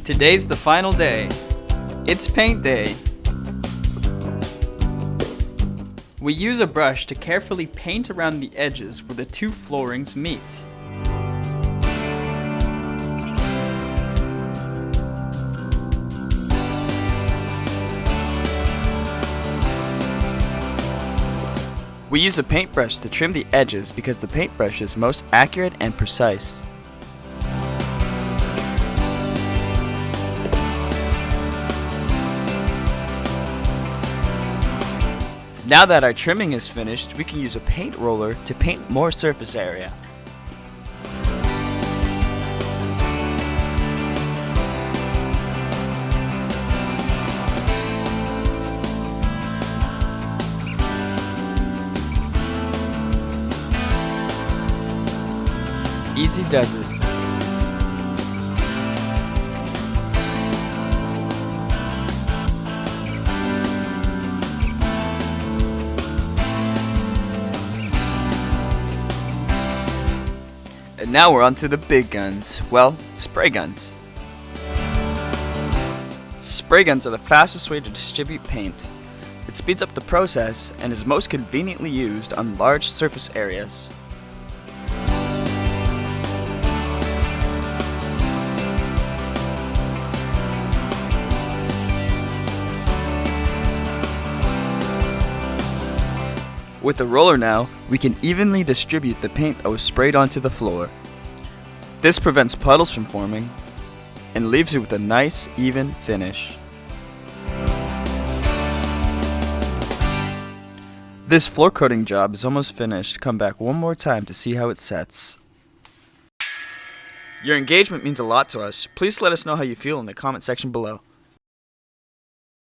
Today's the final day. It's paint day. We use a brush to carefully paint around the edges where the two floorings meet. We use a paintbrush to trim the edges because the paintbrush is most accurate and precise. Now that our trimming is finished, we can use a paint roller to paint more surface area. Easy does it. And now we're on to the big guns. Well, spray guns. Spray guns are the fastest way to distribute paint. It speeds up the process and is most conveniently used on large surface areas. With the roller now, we can evenly distribute the paint that was sprayed onto the floor. This prevents puddles from forming and leaves you with a nice, even finish. This floor coating job is almost finished. Come back one more time to see how it sets. Your engagement means a lot to us. Please let us know how you feel in the comment section below.